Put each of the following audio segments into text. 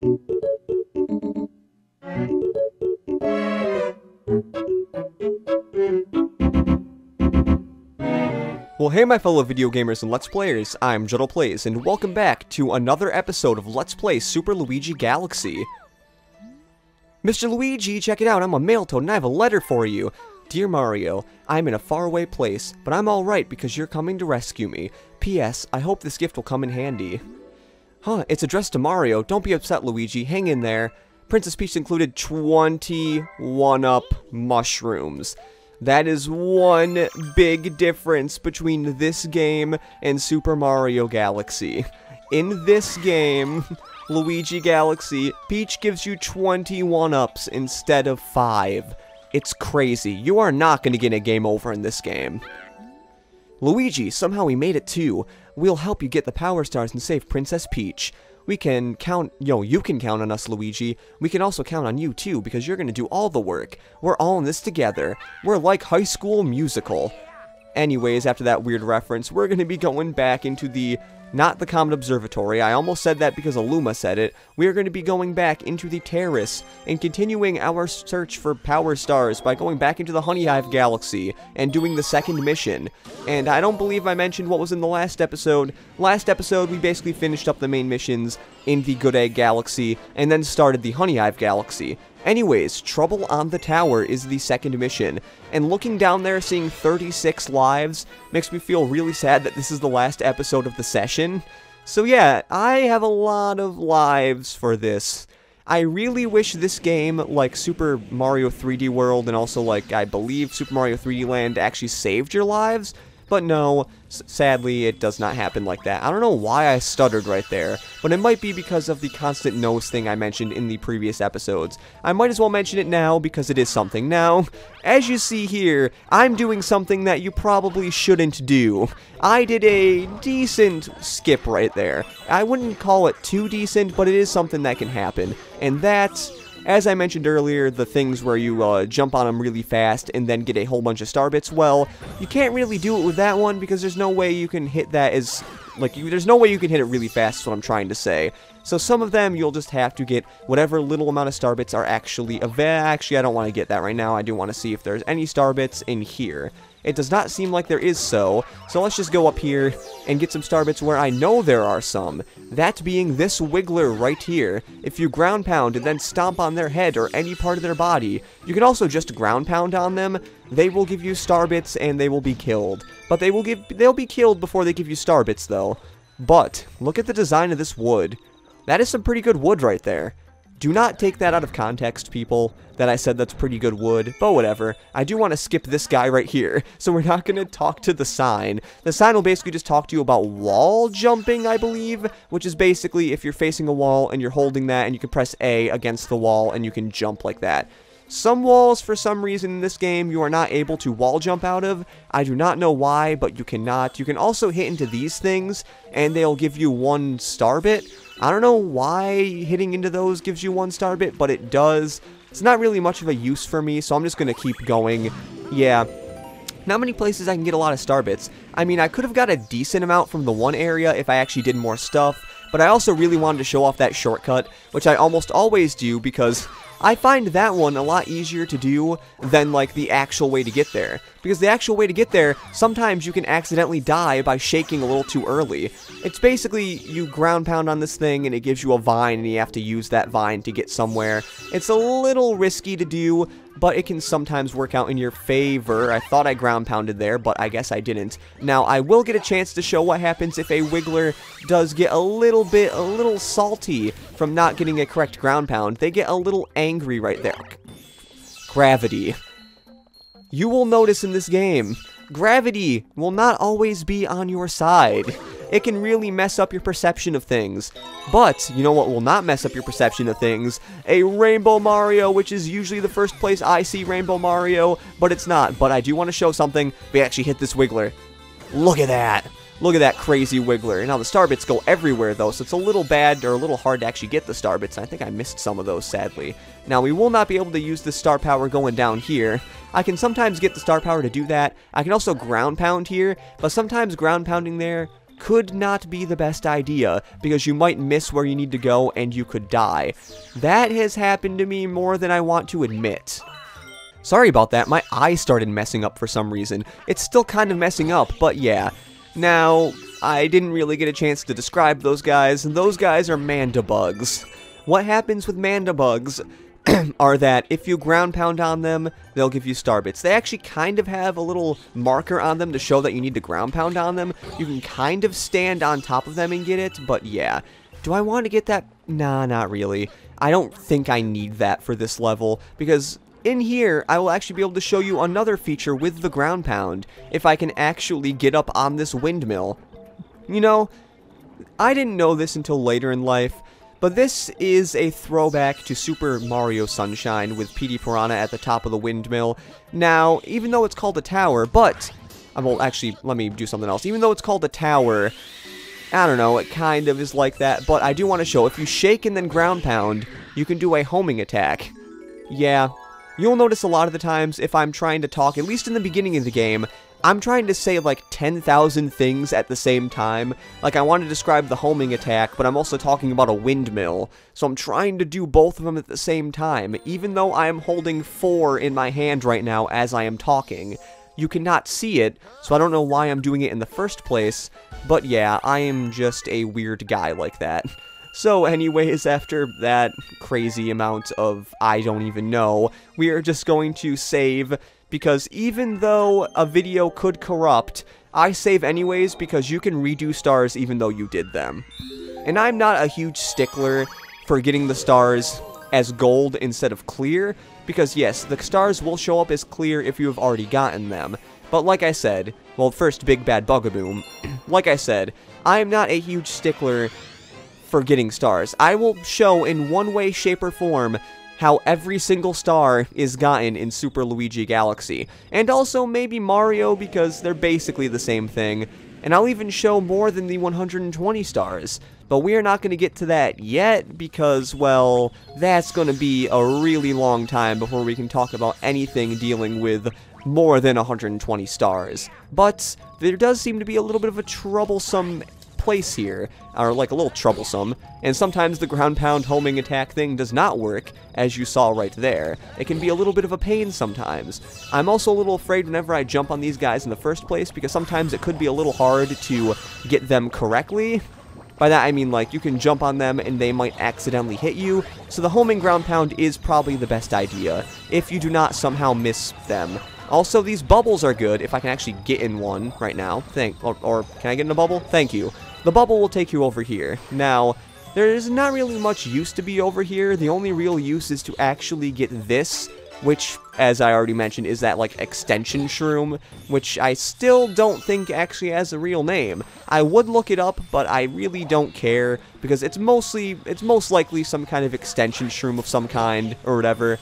Well, hey my fellow video gamers and Let's Players, I'm Juddle Plays, and welcome back to another episode of Let's Play Super Luigi Galaxy. Mr. Luigi, check it out, I'm a mail toad and I have a letter for you. Dear Mario, I'm in a faraway place, but I'm alright because you're coming to rescue me. P.S. I hope this gift will come in handy. Huh, it's addressed to Mario, don't be upset Luigi, hang in there. Princess Peach included 20 one-up mushrooms. That is one big difference between this game and Super Mario Galaxy. In this game, Luigi Galaxy, Peach gives you 20 one-ups instead of 5. It's crazy. You are not going to get a game over in this game. Luigi, somehow we made it too. We'll help you get the Power Stars and save Princess Peach. We can count, you can count on us, Luigi. We can also count on you, too, because you're gonna do all the work. We're all in this together. We're like High School Musical. Anyways, after that weird reference, we're gonna be going back into the, not the Comet Observatory. I almost said that because Aluma said it. We are going to be going back into the Terrace and continuing our search for Power Stars by going back into the Honey Hive Galaxy and doing the second mission. And I don't believe I mentioned what was in the last episode. Last episode, we basically finished up the main missions in the Good Egg Galaxy and then started the Honey Hive Galaxy. Anyways, Trouble on the Tower is the second mission, and looking down there seeing 36 lives makes me feel really sad that this is the last episode of the session. So yeah, I have a lot of lives for this. I really wish this game, like Super Mario 3D World and also like I believe Super Mario 3D Land actually saved your lives, but no, sadly it does not happen like that. I don't know why I stuttered right there, but it might be because of the constant nose thing I mentioned in the previous episodes. I might as well mention it now because it is something. Now, as you see here, I'm doing something that you probably shouldn't do. I did a decent skip right there. I wouldn't call it too decent, but it is something that can happen, and that's, as I mentioned earlier, the things where you jump on them really fast and then get a whole bunch of star bits, well, you can't really do it with that one because there's no way you can hit that as, there's no way you can hit it really fast is what I'm trying to say. So some of them you'll just have to get whatever little amount of star bits are actually Actually, I don't want to get that right now. I do want to see if there's any star bits in here. It does not seem like there is so let's just go up here and get some star bits where I know there are some. That being this Wiggler right here. If you ground pound and then stomp on their head or any part of their body, you can also just ground pound on them. They will give you star bits and they will be killed. But they'll be killed before they give you star bits though. But look at the design of this wood. That is some pretty good wood right there. Do not take that out of context, people, that I said that's pretty good wood, but whatever. I do want to skip this guy right here, so we're not going to talk to the sign. The sign will basically just talk to you about wall jumping, I believe, which is basically if you're facing a wall and you're holding that and you can press A against the wall and you can jump like that. Some walls, for some reason in this game, you are not able to wall jump out of. I do not know why, but you cannot. You can also hit into these things, and they'll give you 1 star bit. I don't know why hitting into those gives you 1 star bit, but it does. It's not really much of a use for me, so I'm just going to keep going. Yeah, not many places I can get a lot of star bits. I mean, I could have got a decent amount from the one area if I actually did more stuff, but I also really wanted to show off that shortcut, which I almost always do because I find that one a lot easier to do than, like, the actual way to get there. Because the actual way to get there, sometimes you can accidentally die by shaking a little too early. It's basically, you ground pound on this thing and it gives you a vine and you have to use that vine to get somewhere. It's a little risky to do, but it can sometimes work out in your favor. I thought I ground pounded there, but I guess I didn't. Now, I will get a chance to show what happens if a Wiggler does get a little salty from not getting a correct ground pound. They get a little angry right there. Gravity. You will notice in this game, gravity will not always be on your side. It can really mess up your perception of things. But, you know what will not mess up your perception of things? A Rainbow Mario, which is usually the first place I see Rainbow Mario, but it's not. But I do want to show something. We actually hit this Wiggler. Look at that. Look at that crazy Wiggler. Now, the star bits go everywhere, though, so it's a little bad or a little hard to actually get the star bits. I think I missed some of those, sadly. Now, we will not be able to use the star power going down here. I can sometimes get the star power to do that. I can also ground pound here, but sometimes ground pounding there could not be the best idea, because you might miss where you need to go and you could die. That has happened to me more than I want to admit. Sorry about that, my eye started messing up for some reason. It's still kind of messing up, but yeah. Now, I didn't really get a chance to describe those guys, and those guys are mandibugs. What happens with mandibugs are that if you ground pound on them, they'll give you star bits. They actually kind of have a little marker on them to show that you need to ground pound on them. You can kind of stand on top of them and get it, but yeah. Do I want to get that? Nah, not really. I don't think I need that for this level, because in here, I will actually be able to show you another feature with the ground pound, if I can actually get up on this windmill. You know, I didn't know this until later in life, but this is a throwback to Super Mario Sunshine with Petey Piranha at the top of the windmill. Now, even though it's called a tower, but... well, actually, let me do something else. Even though it's called a tower, I don't know, it kind of is like that, but I do want to show, if you shake and then ground pound, you can do a homing attack. Yeah, you'll notice a lot of the times if I'm trying to talk, at least in the beginning of the game, I'm trying to say like 10,000 things at the same time. Like I want to describe the homing attack, but I'm also talking about a windmill. So I'm trying to do both of them at the same time, even though I am holding 4 in my hand right now as I am talking. You cannot see it, so I don't know why I'm doing it in the first place, but yeah, I am just a weird guy like that. So anyways, after that crazy amount of I don't even know, we are just going to save, because even though a video could corrupt, I save anyways because you can redo stars even though you did them. And I'm not a huge stickler for getting the stars as gold instead of clear, because yes, the stars will show up as clear if you have already gotten them. But like I said, well, first, Big Bad Bugaboo, like I said, I am not a huge stickler for getting stars. I will show in one way, shape, or form how every single star is gotten in Super Luigi Galaxy. And also maybe Mario, because they're basically the same thing. And I'll even show more than the 120 stars. But we are not going to get to that yet, because, well, that's going to be a really long time before we can talk about anything dealing with more than 120 stars. But there does seem to be a little bit of a troublesome place here, or like a little troublesome, and sometimes the ground pound homing attack thing does not work, as you saw right there. It can be a little bit of a pain sometimes. I'm also a little afraid whenever I jump on these guys in the first place, because sometimes it could be a little hard to get them correctly. By that I mean, like, you can jump on them and they might accidentally hit you, so the homing ground pound is probably the best idea, if you do not somehow miss them. Also, these bubbles are good, if I can actually get in one right now. Or can I get in a bubble? Thank you. The bubble will take you over here. Now, there's not really much use to be over here. The only real use is to actually get this, which, as I already mentioned, is that, like, extension shroom, which I still don't think actually has a real name. I would look it up, but I really don't care, because it's most likely some kind of extension shroom of some kind, or whatever.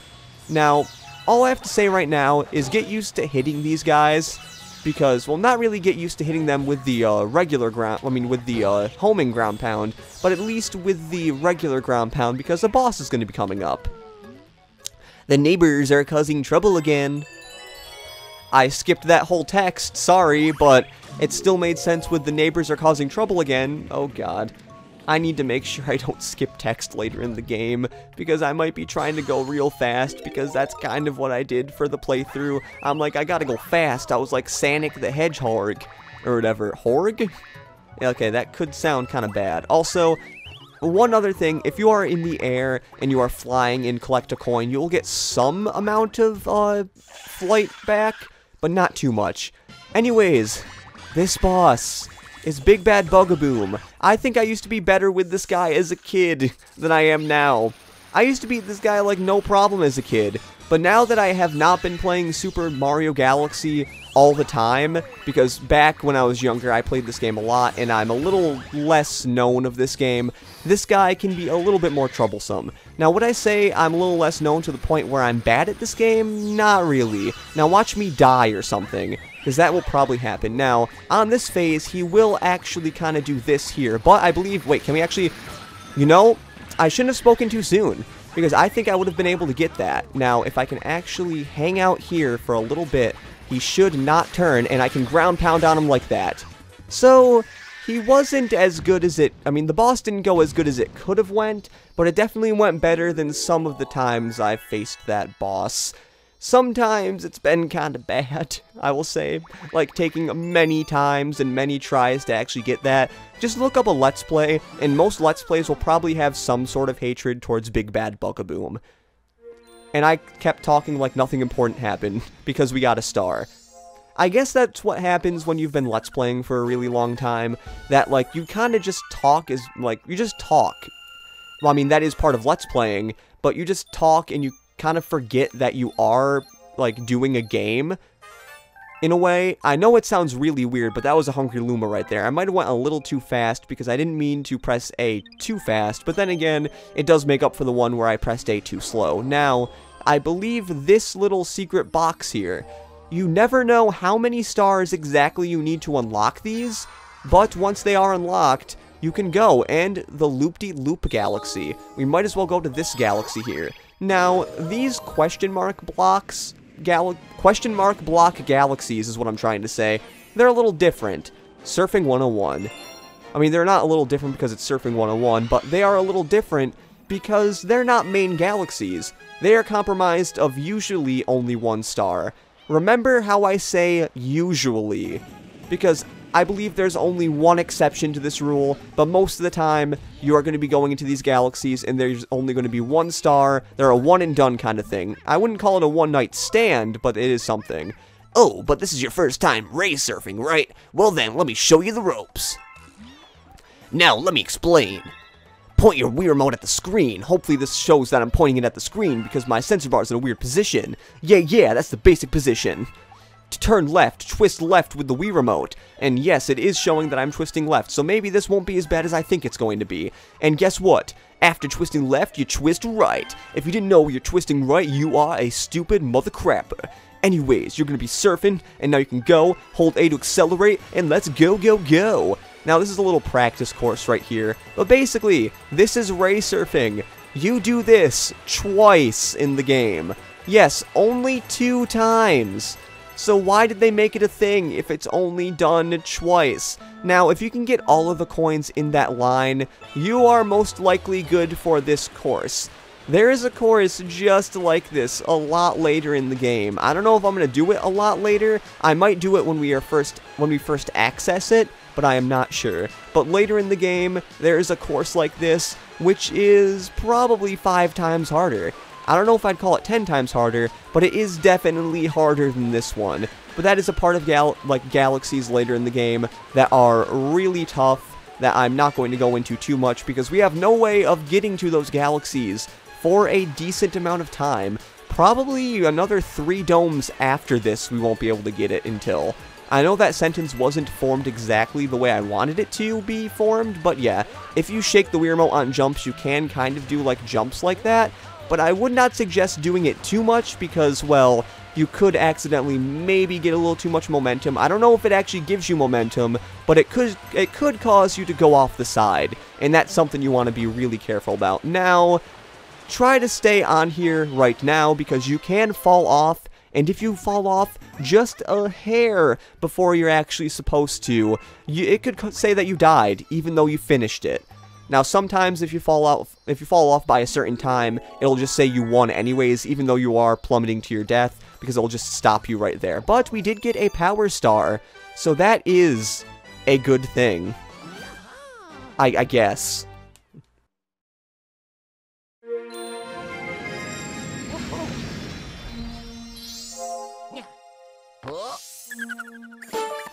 Now, all I have to say right now is get used to hitting these guys, because, well, not really get used to hitting them with the with the homing ground pound, but at least with the regular ground pound, because the boss is going to be coming up. The neighbors are causing trouble again. I skipped that whole text, sorry, but it still made sense with the neighbors are causing trouble again. Oh god. I need to make sure I don't skip text later in the game, because I might be trying to go real fast, because that's kind of what I did for the playthrough. I'm like, I gotta go fast. I was like Sonic the Hedgehog, or whatever. Horg? Okay, that could sound kind of bad. Also, one other thing, if you are in the air and you are flying and collect a coin, you will get some amount of flight back, but not too much. Anyways, this boss is Big Bad Bugaboo. I think I used to be better with this guy as a kid than I am now. I used to beat this guy like no problem as a kid, but now that I have not been playing Super Mario Galaxy all the time, because back when I was younger I played this game a lot and I'm a little less known of this game, this guy can be a little bit more troublesome. Now would I say I'm a little less known to the point where I'm bad at this game? Not really. Now watch me die or something, because that will probably happen. Now, on this phase, he will actually kind of do this here, but I believe, wait, can we actually, you know, I shouldn't have spoken too soon, because I think I would have been able to get that. Now, if I can actually hang out here for a little bit, he should not turn, and I can ground pound on him like that. So, he wasn't as good as it, I mean, the boss didn't go as good as it could have went, but it definitely went better than some of the times I've faced that boss. Sometimes it's been kind of bad, I will say, like taking many times and many tries to actually get that. Just look up a Let's Play, and most Let's Plays will probably have some sort of hatred towards Big Bad Bugaboom. And I kept talking like nothing important happened, because we got a star. I guess that's what happens when you've been Let's Playing for a really long time, that, like, you kind of just talk as, like, you just talk. Well, I mean, that is part of Let's Playing, but you just talk and you kind of forget that you are, like, doing a game, in a way. I know it sounds really weird, but that was a Hungry Luma right there. I might have went a little too fast, because I didn't mean to press A too fast, but then again, it does make up for the one where I pressed A too slow. Now, I believe this little secret box here, you never know how many stars exactly you need to unlock these, but once they are unlocked, you can go, and the Loop-de-Loop Galaxy. We might as well go to this galaxy here. Now, these question mark block galaxies is what I'm trying to say. They're a little different. Surfing 101. I mean, they're not a little different because it's Surfing 101, but they are a little different because they're not main galaxies. They are comprised of usually only one star. Remember how I say usually, because I believe there's only one exception to this rule, but most of the time, you are going to be going into these galaxies, and there's only going to be one star. They're a one-and-done kind of thing. I wouldn't call it a one-night stand, but it is something. Oh, but this is your first time ray surfing, right? Well then, let me show you the ropes. Now, let me explain. Point your Wii remote at the screen. Hopefully this shows that I'm pointing it at the screen because my sensor bar is in a weird position. Yeah, that's the basic position. To turn left, twist left with the Wii remote. And yes, it is showing that I'm twisting left, so maybe this won't be as bad as I think it's going to be. And guess what? After twisting left, you twist right. If you didn't know you're twisting right, you are a stupid mother crapper. Anyways, you're going to be surfing, and now you can go, hold A to accelerate, and let's go, go, go. Now, this is a little practice course right here, but basically, this is ray surfing. You do this twice in the game. Yes, only 2 times. So why did they make it a thing if it's only done twice? Now, if you can get all of the coins in that line, you are most likely good for this course. There is a course just like this a lot later in the game. I don't know if I'm going to do it a lot later. I might do it when we first access it, but I am not sure. But later in the game, there is a course like this, which is probably 5 times harder. I don't know if I'd call it 10 times harder, but it is definitely harder than this one. But that is a part of galaxies later in the game that are really tough, that I'm not going to go into too much, because we have no way of getting to those galaxies for a decent amount of time. Probably another 3 domes after this we won't be able to get it until. I know that sentence wasn't formed exactly the way I wanted it to be formed, but yeah, if you shake the Wii remote on jumps, you can kind of do like jumps like that, but I would not suggest doing it too much because, well, you could accidentally maybe get a little too much momentum. I don't know if it actually gives you momentum, but it could cause you to go off the side, and that's something you want to be really careful about. Now, try to stay on here right now because you can fall off, and if you fall off just a hair before you're actually supposed to, it could say that you died even though you finished it. Now, sometimes if you fall off by a certain time, it'll just say you won anyways, even though you are plummeting to your death, because it'll just stop you right there. But we did get a power star, so that is a good thing, I guess.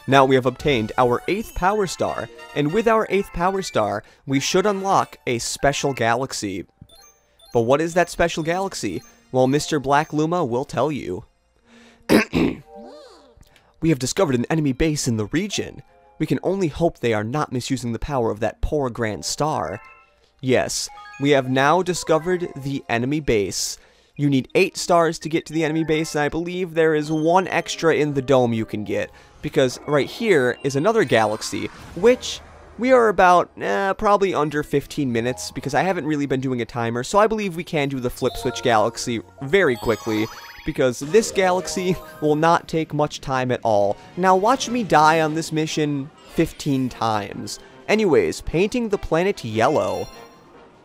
Now we have obtained our 8th power star, and with our 8th power star, we should unlock a special galaxy. But what is that special galaxy? Well, Mr. Black Luma will tell you. We have discovered an enemy base in the region. We can only hope they are not misusing the power of that poor grand star. Yes, we have now discovered the enemy base. You need 8 stars to get to the enemy base, and I believe there is 1 extra in the dome you can get. Because right here is another galaxy, which we are about, probably under 15 minutes, because I haven't really been doing a timer, so I believe we can do the Flip Switch Galaxy very quickly, because this galaxy will not take much time at all. Now watch me die on this mission 15 times. Anyways, painting the planet yellow.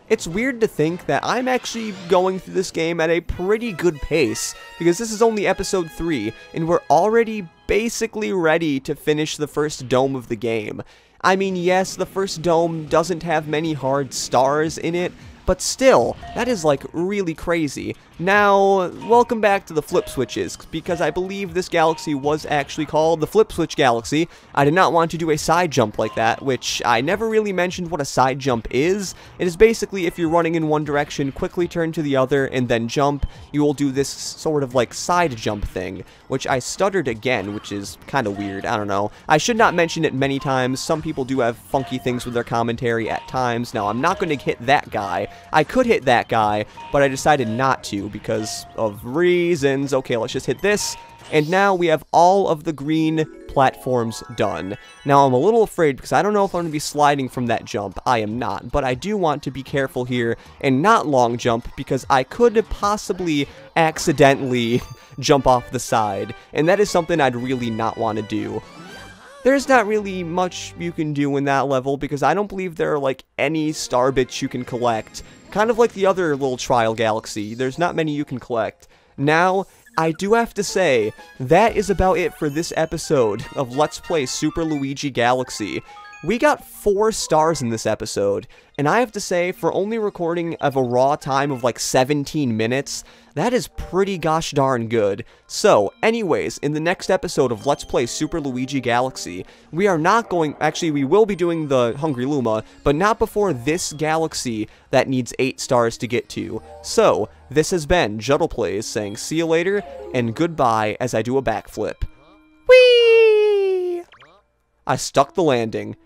It's weird to think that I'm actually going through this game at a pretty good pace, because this is only episode 3, and we're already basically ready to finish the first dome of the game. I mean, yes, the first dome doesn't have many hard stars in it, but still, that is like really crazy. Now, welcome back to the flip switches, because I believe this galaxy was actually called the Flip Switch Galaxy. I did not want to do a side jump like that, which I never really mentioned what a side jump is. It is basically if you're running in one direction, quickly turn to the other, and then jump, you will do this sort of like side jump thing, which I stuttered again, which is kind of weird, I don't know. I should not mention it many times. Some people do have funky things with their commentary at times. Now, I'm not going to hit that guy. I could hit that guy, but I decided not to because of reasons. Okay, let's just hit this. And now we have all of the green platforms done. Now, I'm a little afraid because I don't know if I'm going to be sliding from that jump. I am not, but I do want to be careful here and not long jump because I could possibly accidentally jump off the side, and that is something I'd really not want to do. There's not really much you can do in that level because I don't believe there are like any star bits you can collect. Kind of like the other little trial galaxy, there's not many you can collect. Now, I do have to say, that is about it for this episode of Let's Play Super Luigi Galaxy. We got 4 stars in this episode, and I have to say, for only recording of a raw time of like 17 minutes, that is pretty gosh darn good. So, anyways, in the next episode of Let's Play Super Luigi Galaxy, we are not going, actually we will be doing the Hungry Luma, but not before this galaxy that needs 8 stars to get to. So, this has been Juddle Plays saying see you later, and goodbye as I do a backflip. Whee! I stuck the landing.